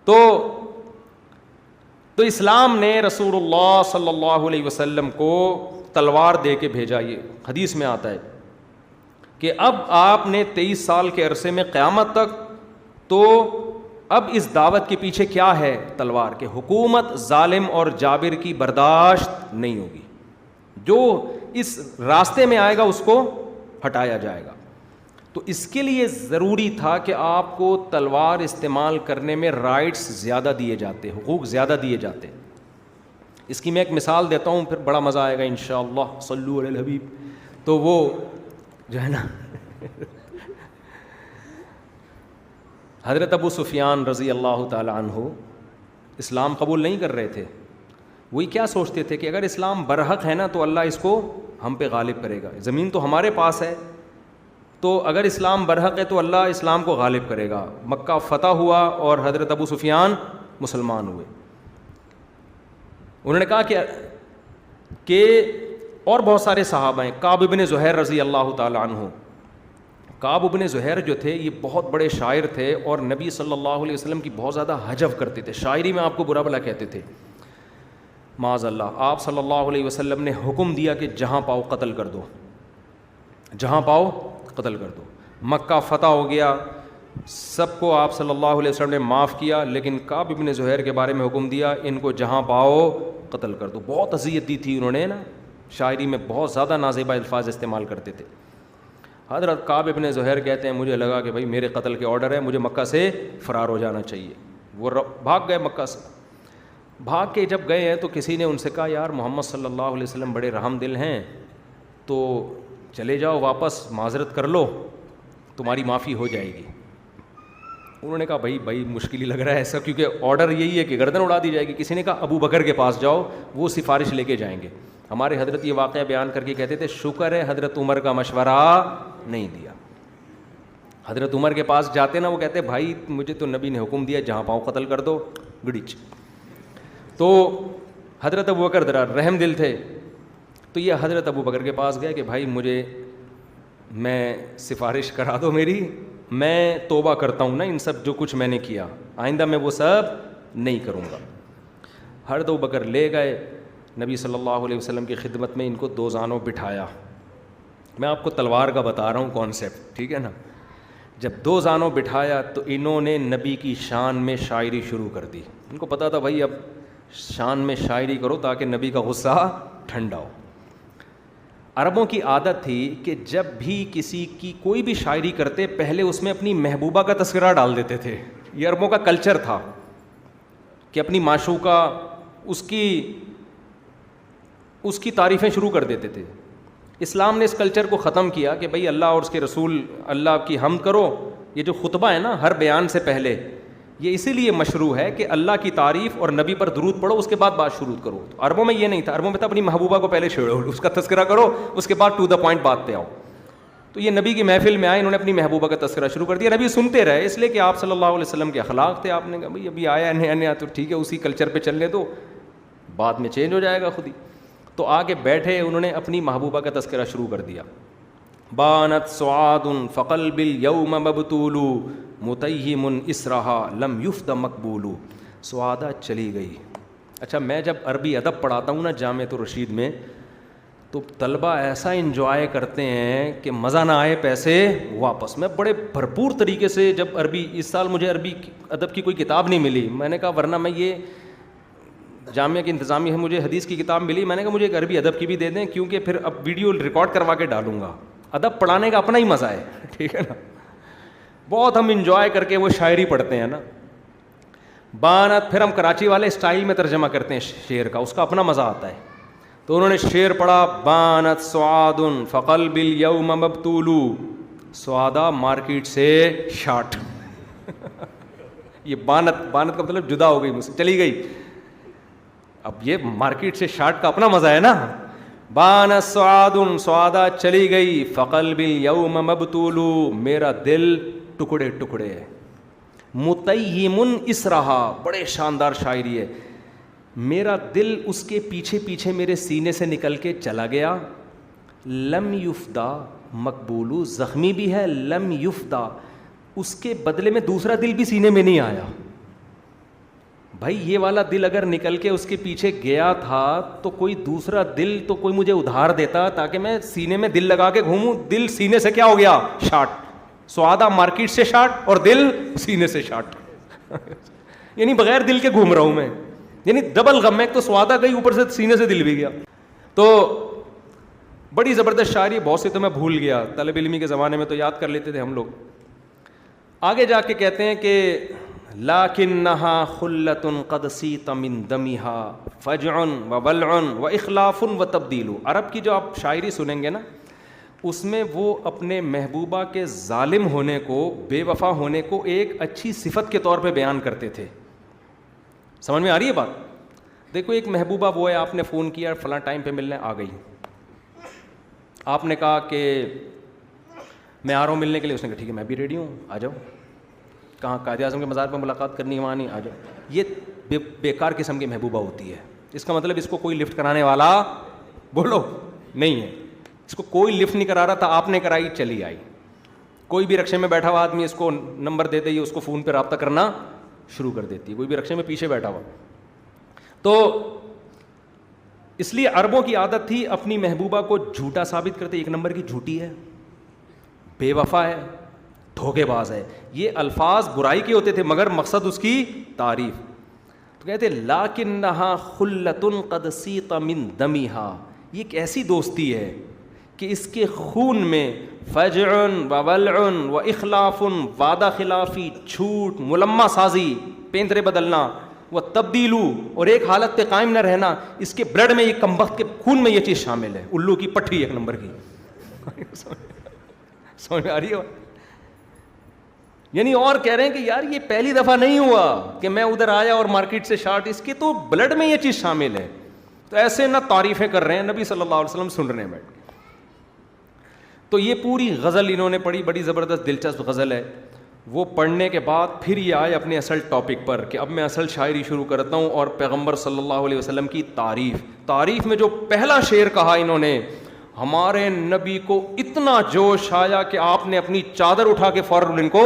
تو اسلام نے رسول اللہ صلی اللہ علیہ وسلم کو تلوار دے کے بھیجا. یہ حدیث میں آتا ہے کہ اب آپ نے 23 سال کے عرصے میں قیامت تک، تو اب اس دعوت کے پیچھے کیا ہے؟ تلوار. کہ حکومت ظالم اور جابر کی برداشت نہیں ہوگی، جو اس راستے میں آئے گا اس کو ہٹایا جائے گا. تو اس کے لیے ضروری تھا کہ آپ کو تلوار استعمال کرنے میں رائٹس زیادہ دیے جاتے، حقوق زیادہ دیے جاتے. اس کی میں ایک مثال دیتا ہوں، پھر بڑا مزہ آئے گا انشاءاللہ. صلو علی الحبیب. تو وہ جو ہے نا حضرت ابو سفیان رضی اللہ تعالی عنہ اسلام قبول نہیں کر رہے تھے. وہی کیا سوچتے تھے کہ اگر اسلام برحق ہے نا تو اللہ اس کو ہم پہ غالب کرے گا، زمین تو ہمارے پاس ہے، تو اگر اسلام برحق ہے تو اللہ اسلام کو غالب کرے گا. مکہ فتح ہوا اور حضرت ابو سفیان مسلمان ہوئے. انہوں نے کہا کہ اور بہت سارے صحابہ ہیں. کعب بن زہیر رضی اللہ تعالی عنہ. کعب بن زہیر جو تھے یہ بہت بڑے شاعر تھے اور نبی صلی اللہ علیہ وسلم کی بہت زیادہ حجو کرتے تھے. شاعری میں آپ کو برا بھلا کہتے تھے. معاذ اللہ. آپ صلی اللہ علیہ وسلم نے حکم دیا کہ جہاں پاؤ قتل کر دو، جہاں پاؤ قتل کر دو. مکہ فتح ہو گیا، سب کو آپ صلی اللہ علیہ وسلم نے معاف کیا، لیکن کعب بن زہیر کے بارے میں حکم دیا ان کو جہاں پاؤ قتل کر دو. بہت اذیت دی تھی انہوں نے نا، شاعری میں بہت زیادہ نازیبا الفاظ استعمال کرتے تھے. حضرت کعب بن زہیر کہتے ہیں مجھے لگا کہ بھائی میرے قتل کے آرڈر ہے، مجھے مکہ سے فرار ہو جانا چاہیے. وہ بھاگ گئے مکہ سے. بھاگ کے جب گئے ہیں تو کسی نے ان سے کہا یار محمد صلی اللہ علیہ وسلم بڑے رحم دل ہیں، تو چلے جاؤ واپس معذرت کر لو، تمہاری معافی ہو جائے گی. انہوں نے کہا بھائی مشکل ہی لگ رہا ہے ایسا، کیونکہ آرڈر یہی ہے کہ گردن اڑا دی جائے گی. کسی نے کہا ابو بکر کے پاس جاؤ، وہ سفارش لے کے جائیں گے. ہمارے حضرت یہ واقعہ بیان کر کے کہتے تھے شکر ہے حضرت عمر کا مشورہ نہیں دیا. حضرت عمر کے پاس جاتے نا، وہ کہتے بھائی مجھے تو نبی نے حکم دیا جہاں پاؤں قتل کر دو گڑیچ. تو حضرت ابو بکر ذرا رحم دل تھے، تو یہ حضرت ابو بکر کے پاس گئے کہ بھائی میں سفارش کرا دو میری، میں توبہ کرتا ہوں نا ان سب جو کچھ میں نے کیا، آئندہ میں وہ سب نہیں کروں گا. حضرت ابو بکر لے گئے نبی صلی اللہ علیہ وسلم کی خدمت میں، ان کو 2 زانوں بٹھایا. میں آپ کو تلوار کا بتا رہا ہوں کانسیپٹ، ٹھیک ہے نا. جب 2 زانوں بٹھایا تو انہوں نے نبی کی شان میں شاعری شروع کر دی. ان کو پتا تھا بھائی اب شان میں شاعری کرو تاکہ نبی کا غصہ ٹھنڈا ہو. عربوں کی عادت تھی کہ جب بھی کسی کی کوئی بھی شاعری کرتے پہلے اس میں اپنی محبوبہ کا تذکرہ ڈال دیتے تھے. یہ عربوں کا کلچر تھا کہ اپنی معشوقہ اس کی تعریفیں شروع کر دیتے تھے. اسلام نے اس کلچر کو ختم کیا کہ بھئی اللہ اور اس کے رسول اللہ کی حمد کرو. یہ جو خطبہ ہے نا ہر بیان سے پہلے، یہ اسی لیے مشروع ہے کہ اللہ کی تعریف اور نبی پر درود پڑھو، اس کے بعد بات شروع کرو. تو عربوں میں یہ نہیں تھا. عربوں میں تھا اپنی محبوبہ کو پہلے چھیڑو، اس کا تذکرہ کرو، اس کے بعد ٹو دا پوائنٹ بات پہ آؤ. تو یہ نبی کی محفل میں آئے، انہوں نے اپنی محبوبہ کا تذکرہ شروع کر دیا. نبی سنتے رہے، اس لیے کہ آپ صلی اللہ علیہ وسلم کے اخلاق تھے. آپ نے کہا بھئی ابھی آیا نیا نیا تو ٹھیک ہے اسی کلچر پہ چلنے دو، بعد میں چینج ہو جائے گا خود ہی. تو آگے بیٹھے انہوں نے اپنی محبوبہ کا تذکرہ شروع کر دیا. بانت سعاد فقلب الیوم مبتول متیم اسرہا لم یفد مقبول. سعادہ چلی گئی. اچھا میں جب عربی ادب پڑھاتا ہوں نا جامعۃ الرشید میں، تو طلبہ ایسا انجوائے کرتے ہیں کہ مزہ نہ آئے پیسے واپس. میں بڑے بھرپور طریقے سے جب عربی، اس سال مجھے عربی ادب کی کوئی کتاب نہیں ملی، میں نے کہا ورنہ میں یہ جامعہ کی انتظامیہ ہے، مجھے حدیث کی کتاب ملی، میں نے کہا مجھے ایک عربی ادب کی بھی دے دیں، کیونکہ پھر اب ویڈیو ریکارڈ کروا کے ڈالوں گا. ادب پڑھانے کا اپنا ہی مزہ ہے، ٹھیک ہے نا. بہت ہم انجوائے کر کے وہ شاعری پڑھتے ہیں نا. بانت، پھر ہم کراچی والے اسٹائل میں ترجمہ کرتے ہیں شعر کا، اس کا اپنا مزہ آتا ہے. تو انہوں نے شعر پڑھا بانت سعاد فقلب الیوم مبتول. سعادہ مارکیٹ سے شارٹ. یہ بانت کا مطلب جدا ہو گئی مجھ سے، چلی گئی. اب یہ مارکیٹ سے شارٹ کا اپنا مزہ ہے نا. بانت سعاد، سعادہ چلی گئی. فقلب الیوم مبتول، میرا دل ٹکڑے ٹکڑے ہے. متیم اسرہا، بڑے شاندار شاعری ہے. میرا دل اس کے پیچھے پیچھے میرے سینے سے نکل کے چلا گیا. لم یفدا مقبول، زخمی بھی ہے. لم یفدا، اس کے بدلے میں دوسرا دل بھی سینے میں نہیں آیا. بھائی یہ والا دل اگر نکل کے اس کے پیچھے گیا تھا تو کوئی دوسرا دل تو کوئی مجھے ادھار دیتا تاکہ میں سینے میں دل لگا کے گھوموں. دل سینے سے کیا ہو گیا؟ شارٹ. سعادہ مارکیٹ سے شارٹ اور دل سینے سے شارٹ. یعنی بغیر دل کے گھوم رہا ہوں میں, یعنی ڈبل غم ہے. ایک تو سعادہ گئی, اوپر سے سینے سے دل بھی گیا. تو بڑی زبردست شاعری, بہت سے تو میں بھول گیا, طالب علمی کے زمانے میں تو یاد کر لیتے تھے ہم لوگ. آگے جا کے کہتے ہیں کہ لکنھا خلۃ قد سیت من دمھا فجع وولع واخلاف وتبدیل. عرب کی جو آپ شاعری سنیں گے نا, اس میں وہ اپنے محبوبہ کے ظالم ہونے کو, بے وفا ہونے کو ایک اچھی صفت کے طور پہ بیان کرتے تھے. سمجھ میں آ رہی ہے بات؟ دیکھو ایک محبوبہ وہ ہے, آپ نے فون کیا فلاں ٹائم پہ ملنے, آ گئی. آپ نے کہا کہ میں آ رہا ہوں ملنے کے لیے, اس نے کہا ٹھیک ہے میں بھی ریڈی ہوں, آ جاؤ. کہاں؟ قائد اعظم کے مزار پہ ملاقات کرنی ہے, وہاں نہیں, آ جاؤ. یہ بیکار قسم کی محبوبہ ہوتی ہے. اس کا مطلب اس کو کوئی لفٹ کرانے والا بولو نہیں ہے. اس کو کوئی لفٹ نہیں کرا رہا تھا, آپ نے کرائی, چلی آئی. کوئی بھی رکشے میں بیٹھا ہوا آدمی اس کو نمبر دے دے, یہ اس کو فون پہ رابطہ کرنا شروع کر دیتی ہے. کوئی بھی رکشے میں پیچھے بیٹھا ہوا. تو اس لیے عربوں کی عادت تھی اپنی محبوبہ کو جھوٹا ثابت کرتے. ایک نمبر کی جھوٹی ہے, بے وفا ہے, دھوکے باز ہے. یہ الفاظ برائی کے ہوتے تھے مگر مقصد اس کی تعریف. تو کہتے لاکنھا خلۃ قد سیت من دمھا, یہ ایک ایسی دوستی ہے کہ اس کے خون میں فجع وولع واخلاف, وعدہ خلافی, جھوٹ, ملمہ سازی, پیندرے بدلنا, وہ تبدیلو, اور ایک حالت پہ قائم نہ رہنا. اس کے بلڈ میں, یہ کمبخت کے خون میں یہ چیز شامل ہے. الو کی پٹھی ایک نمبر کی. سمجھ میں آ رہی ہے؟ یعنی اور کہہ رہے ہیں کہ یار یہ پہلی دفعہ نہیں ہوا کہ میں ادھر آیا اور مارکیٹ سے شارٹ, اس کے تو بلڈ میں یہ چیز شامل ہے. تو ایسے نہ تعریفیں کر رہے ہیں, نبی صلی اللہ علیہ وسلم سن رہے ہیں بیٹھ کے. تو یہ پوری غزل انہوں نے پڑھی, بڑی زبردست دلچسپ غزل ہے. وہ پڑھنے کے بعد پھر یہ آئے اپنے اصل ٹاپک پر کہ اب میں اصل شاعری شروع کرتا ہوں, اور پیغمبر صلی اللہ علیہ وسلم کی تعریف میں جو پہلا شعر کہا انہوں نے, ہمارے نبی کو اتنا جوش آیا کہ آپ نے اپنی چادر اٹھا کے فوراً ان کو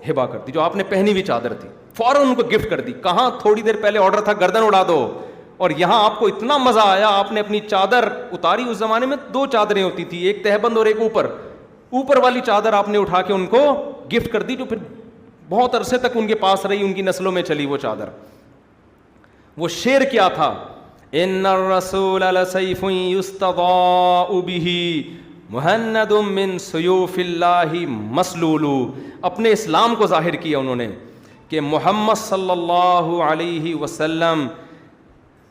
ہبا کر دی. جو آپ نے پہنی ہوئی چادر تھی فوراً ان کو گفٹ کر دی. کہاں تھوڑی دیر پہلے آرڈر تھا گردن اڑا دو, اور یہاں آپ کو اتنا مزہ آیا آپ نے اپنی چادر اتاری. اس زمانے میں 2 چادریں ہوتی تھی, ایک تہبند اور ایک اوپر والی چادر آپ نے اٹھا کے ان کو گفٹ کر دی, جو پھر بہت عرصے تک ان کے پاس رہی, ان کی نسلوں میں چلی وہ چادر. وہ شعر کیا تھا, ان الرسول لسیف یستضاء بہ مہند من سیوف اللہ مسلول. اپنے اسلام کو ظاہر کیا انہوں نے کہ محمد صلی اللہ علیہ وسلم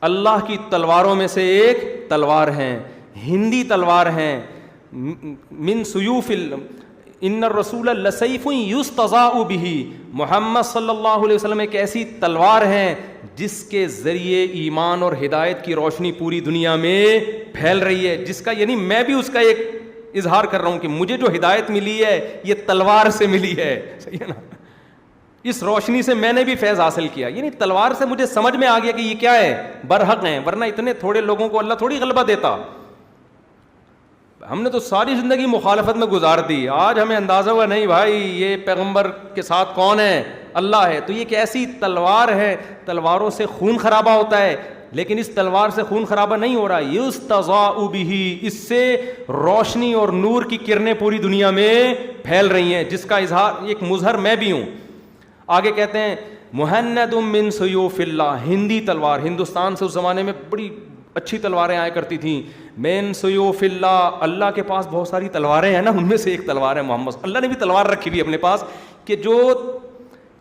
اللہ کی تلواروں میں سے ایک تلوار ہیں, ہندی تلوار ہیں. من سیوف ان الرسول لسیف یستضاء بہ, محمد صلی اللہ علیہ وسلم ایک ایسی تلوار ہیں جس کے ذریعے ایمان اور ہدایت کی روشنی پوری دنیا میں پھیل رہی ہے. جس کا یعنی میں بھی اس کا ایک اظہار کر رہا ہوں کہ مجھے جو ہدایت ملی ہے یہ تلوار سے ملی ہے. صحیح ہے نا؟ اس روشنی سے میں نے بھی فیض حاصل کیا. یعنی تلوار سے مجھے سمجھ میں آ گیا کہ یہ کیا ہے, برحق ہیں, ورنہ اتنے تھوڑے لوگوں کو اللہ تھوڑی غلبہ دیتا. ہم نے تو ساری زندگی مخالفت میں گزار دی, آج ہمیں اندازہ ہوا نہیں بھائی یہ پیغمبر کے ساتھ کون ہے, اللہ ہے. تو یہ ایک ایسی تلوار ہے, تلواروں سے خون خرابہ ہوتا ہے, لیکن اس تلوار سے خون خرابہ نہیں ہو رہا. یستضاء بہ, اس سے روشنی اور نور کی کرنیں پوری دنیا میں پھیل رہی ہیں, جس کا اظہار ایک مظہر میں بھی ہوں. آگے کہتے ہیں مہند من سیوف اللہ, ہندی تلوار. ہندوستان سے اس زمانے میں بڑی اچھی تلواریں آیا کرتی تھیں. من سیوف اللہ, اللہ کے پاس بہت ساری تلواریں ہیں نا, ان میں سے ایک تلوار ہے محمد. اللہ نے بھی تلوار رکھی ہوئی اپنے پاس کہ جو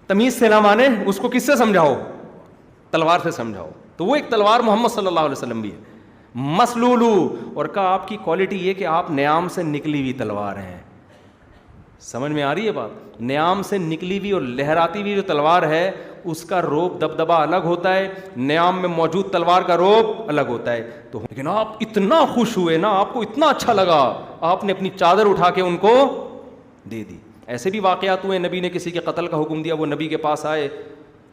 تمیز سے نہ مانے اس کو کس سے سمجھاؤ, تلوار سے سمجھاؤ. تو وہ ایک تلوار محمد صلی اللہ علیہ وسلم بھی ہے. مسلولو, اور کہا آپ کی کوالٹی یہ کہ آپ نیام سے نکلی ہوئی تلوار ہیں. سمجھ میں آ رہی ہے بات؟ نیام سے نکلی ہوئی اور لہراتی ہوئی جو تلوار ہے اس کا روب دبدبہ الگ ہوتا ہے, نیام میں موجود تلوار کا روب الگ ہوتا ہے. تو لیکن آپ اتنا خوش ہوئے نا, آپ کو اتنا اچھا لگا, آپ نے اپنی چادر اٹھا کے ان کو دے دی. ایسے بھی واقعات ہوئے, نبی نے کسی کے قتل کا حکم دیا, وہ نبی کے پاس آئے,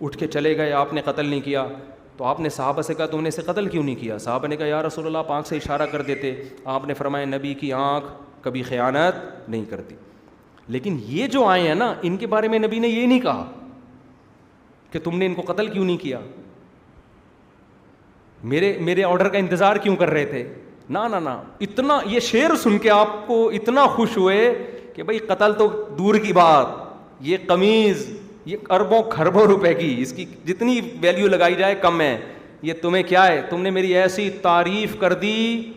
اٹھ کے چلے گئے, آپ نے قتل نہیں کیا. تو آپ نے صحابہ سے کہا تم نے اسے قتل کیوں نہیں کیا؟ صحابہ نے کہا یا رسول اللہ آپ آنکھ سے اشارہ کر دیتے. آپ نے فرمایا نبی کی آنکھ کبھی خیانت نہیں کرتی. لیکن یہ جو آئے ہیں نا, ان کے بارے میں نبی نے یہ نہیں کہا کہ تم نے ان کو قتل کیوں نہیں کیا. میرے آرڈر کا انتظار کیوں کر رہے تھے؟ نہ اتنا یہ شعر سن کے آپ کو اتنا خوش ہوئے کہ بھائی قتل تو دور کی بات، یہ قمیض یہ اربوں کھربوں روپے کی، اس کی جتنی ویلیو لگائی جائے کم ہے، یہ تمہیں کیا ہے؟ تم نے میری ایسی تعریف کر دی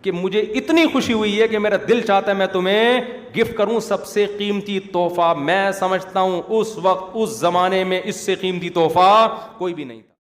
کہ مجھے اتنی خوشی ہوئی ہے کہ میرا دل چاہتا ہے میں تمہیں گفٹ کروں سب سے قیمتی تحفہ۔ میں سمجھتا ہوں اس وقت اس زمانے میں اس سے قیمتی تحفہ کوئی بھی نہیں تھا۔